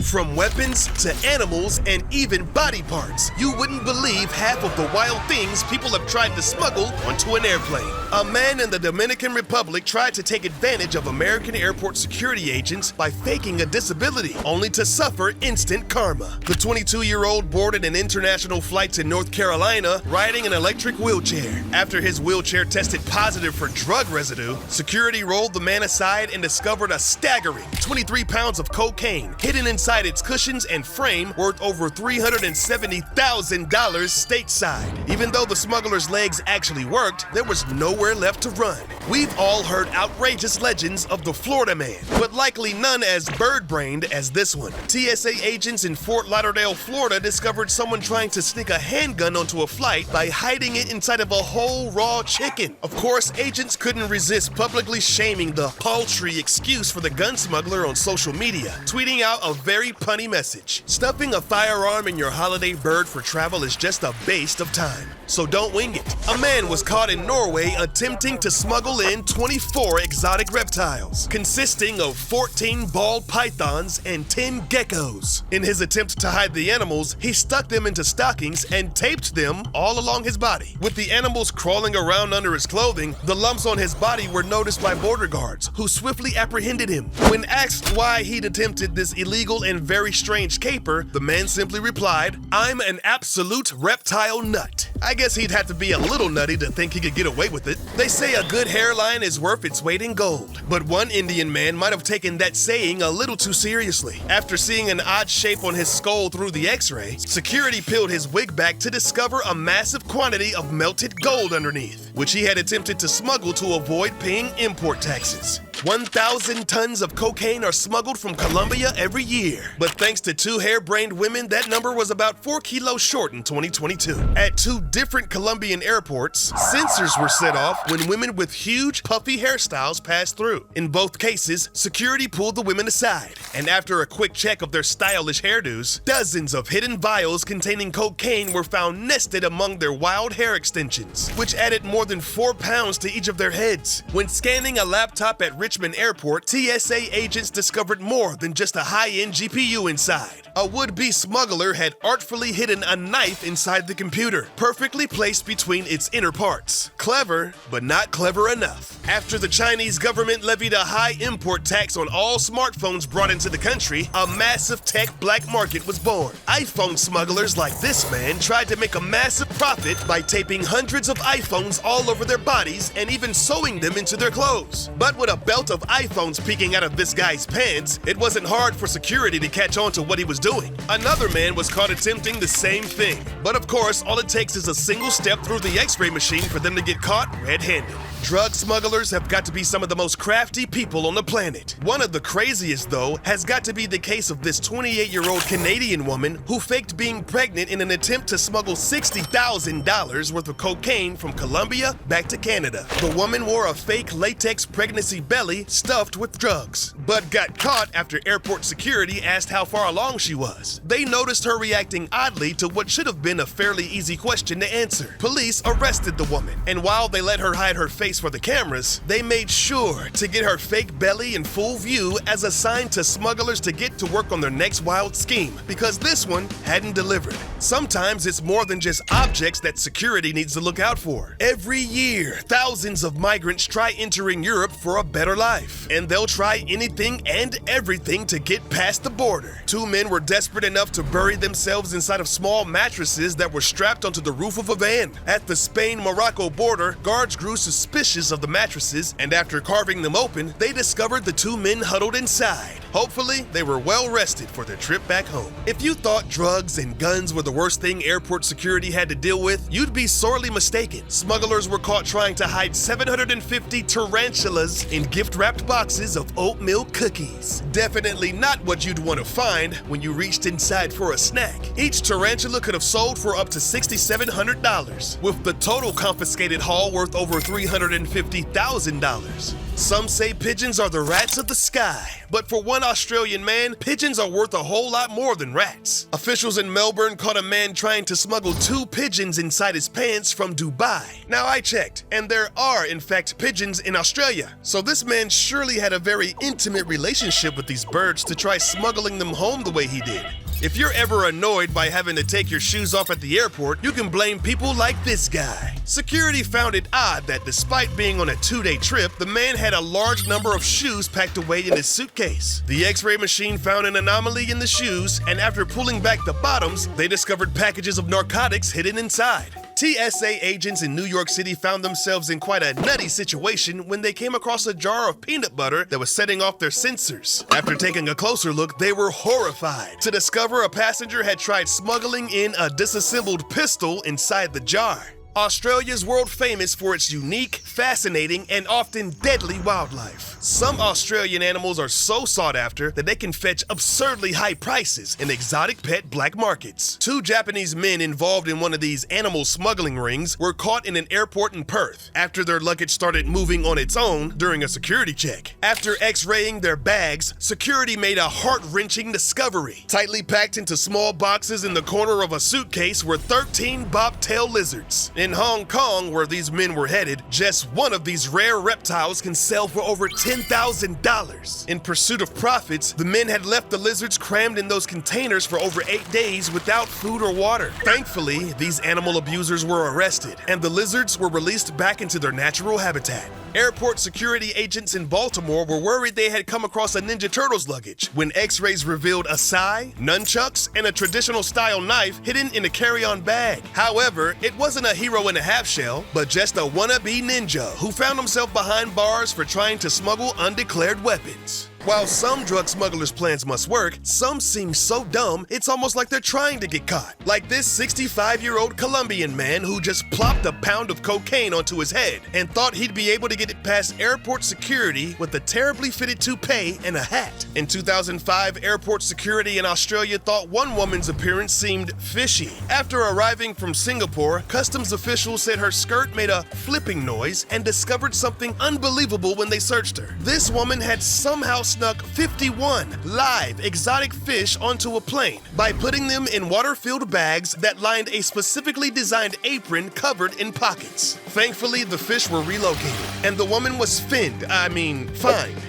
From weapons to animals and even body parts, you wouldn't believe half of the wild things people have tried to smuggle onto an airplane. A man in the Dominican Republic tried to take advantage of American airport security agents by faking a disability, only to suffer instant karma. The 22-year-old boarded an international flight to North Carolina riding an electric wheelchair. After his wheelchair tested positive for drug residue, security rolled the man aside and discovered a staggering 23 pounds of cocaine hidden inside its cushions and frame, worth over $370,000 stateside. Even though the smuggler's legs actually worked, there was nowhere left to run. We've all heard outrageous legends of the Florida Man, but likely none as bird-brained as this one. TSA agents in Fort Lauderdale, Florida discovered someone trying to sneak a handgun onto a flight by hiding it inside of a whole raw chicken. Of course, agents couldn't resist publicly shaming the paltry excuse for the gun smuggler on social media, tweeting out a very punny message. Stuffing a firearm in your holiday bird for travel is just a waste of time, so don't wing it. A man was caught in Norway attempting to smuggle in 24 exotic reptiles, consisting of 14 ball pythons and 10 geckos. In his attempt to hide the animals, he stuck them into stockings and taped them all along his body. With the animals crawling around under his clothing, the lumps on his body were noticed by border guards, who swiftly apprehended him. When asked why he'd attempted this illegal and very strange caper, the man simply replied, "I'm an absolute reptile nut." I guess he'd have to be a little nutty to think he could get away with it. They say a good hairline is worth its weight in gold, but one Indian man might have taken that saying a little too seriously. After seeing an odd shape on his skull through the x-ray, security peeled his wig back to discover a massive quantity of melted gold underneath, which he had attempted to smuggle to avoid paying import taxes. 1,000 tons of cocaine are smuggled from Colombia every year. But thanks to two harebrained women, that number was about 4 kilos short in 2022. At two different Colombian airports, sensors were set off when women with huge, puffy hairstyles passed through. In both cases, security pulled the women aside, and after a quick check of their stylish hairdos, dozens of hidden vials containing cocaine were found nested among their wild hair extensions, which added more than 4 pounds to each of their heads. When scanning a laptop at Richmond Airport, TSA agents discovered more than just a high-end GPU inside. A would-be smuggler had artfully hidden a knife inside the computer, perfectly placed between its inner parts. Clever, but not clever enough. After the Chinese government levied a high import tax on all smartphones brought into the country, a massive tech black market was born. iPhone smugglers like this man tried to make a massive profit by taping hundreds of iPhones all over their bodies and even sewing them into their clothes. But with a belt of iPhones peeking out of this guy's pants, it wasn't hard for security to catch on to what he was doing. Another man was caught attempting the same thing. But of course, all it takes is a single step through the x-ray machine for them to get caught red-handed. Drug smugglers have got to be some of the most crafty people on the planet. One of the craziest, though, has got to be the case of this 28-year-old Canadian woman who faked being pregnant in an attempt to smuggle $60,000 worth of cocaine from Colombia back to Canada. The woman wore a fake latex pregnancy belly stuffed with drugs, but got caught after airport security asked how far along she was. They noticed her reacting oddly to what should have been a fairly easy question to answer. Police arrested the woman, and while they let her hide her face for the cameras, they made sure to get her fake belly in full view as a sign to smugglers to get to work on their next wild scheme, because this one hadn't delivered. Sometimes it's more than just objects that security needs to look out for. Every year, thousands of migrants try entering Europe for a better life, and they'll try anything and everything to get past the border. Two men were desperate enough to bury themselves inside of small mattresses that were strapped onto the roof of a van. At the Spain-Morocco border, guards grew suspicious of the mattresses, and after carving them open, they discovered the two men huddled inside. Hopefully, they were well rested for their trip back home. If you thought drugs and guns were the worst thing airport security had to deal with, you'd be sorely mistaken. Smugglers were caught trying to hide 750 tarantulas in gift-wrapped boxes of oatmeal cookies. Definitely not what you'd want to find when you reached inside for a snack. Each tarantula could have sold for up to $6,700, with the total confiscated haul worth over $350,000. Some say pigeons are the rats of the sky, but for one Australian man, pigeons are worth a whole lot more than rats. Officials in Melbourne caught a man trying to smuggle 2 pigeons inside his pants from Dubai. Now I checked, and there are in fact pigeons in Australia, so this man surely had a very intimate relationship with these birds to try smuggling them home the way he did. If you're ever annoyed by having to take your shoes off at the airport, you can blame people like this guy. Security found it odd that despite being on a 2-day trip, the man had a large number of shoes packed away in his suitcase. The X-ray machine found an anomaly in the shoes, and after pulling back the bottoms, they discovered packages of narcotics hidden inside. TSA agents in New York City found themselves in quite a nutty situation when they came across a jar of peanut butter that was setting off their sensors. After taking a closer look, they were horrified to discover a passenger had tried smuggling in a disassembled pistol inside the jar. Australia's world famous for its unique, fascinating, and often deadly wildlife. Some Australian animals are so sought after that they can fetch absurdly high prices in exotic pet black markets. 2 Japanese men involved in one of these animal smuggling rings were caught in an airport in Perth after their luggage started moving on its own during a security check. After x-raying their bags, security made a heart-wrenching discovery. Tightly packed into small boxes in the corner of a suitcase were 13 bobtail lizards. In Hong Kong, where these men were headed, just one of these rare reptiles can sell for over $10,000. In pursuit of profits, the men had left the lizards crammed in those containers for over 8 days without food or water. Thankfully, these animal abusers were arrested, and the lizards were released back into their natural habitat. Airport security agents in Baltimore were worried they had come across a Ninja Turtles luggage when x-rays revealed a sai, nunchucks, and a traditional style knife hidden in a carry-on bag. However, it wasn't a hero in a half shell, but just a wannabe ninja who found himself behind bars for trying to smuggle undeclared weapons. While some drug smugglers' plans must work, some seem so dumb it's almost like they're trying to get caught. Like this 65-year-old Colombian man who just plopped a pound of cocaine onto his head and thought he'd be able to get it past airport security with a terribly fitted toupee and a hat. In 2005, airport security in Australia thought one woman's appearance seemed fishy. After arriving from Singapore, customs officials said her skirt made a flipping noise and discovered something unbelievable when they searched her. This woman had somehow snuck 51 live exotic fish onto a plane by putting them in water-filled bags that lined a specifically designed apron covered in pockets. Thankfully, the fish were relocated, and the woman was fined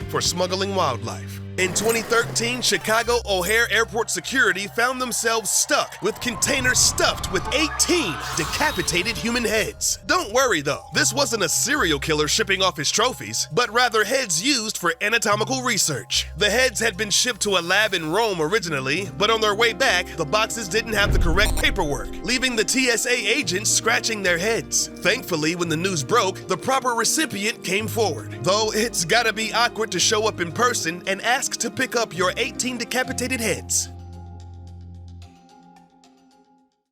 for smuggling wildlife. In 2013, Chicago O'Hare Airport security found themselves stuck with containers stuffed with 18 decapitated human heads. Don't worry though, this wasn't a serial killer shipping off his trophies, but rather heads used for anatomical research. The heads had been shipped to a lab in Rome originally, but on their way back, the boxes didn't have the correct paperwork, leaving the TSA agents scratching their heads. Thankfully, when the news broke, the proper recipient came forward. Though it's gotta be awkward to show up in person and ask to pick up your 18 decapitated heads.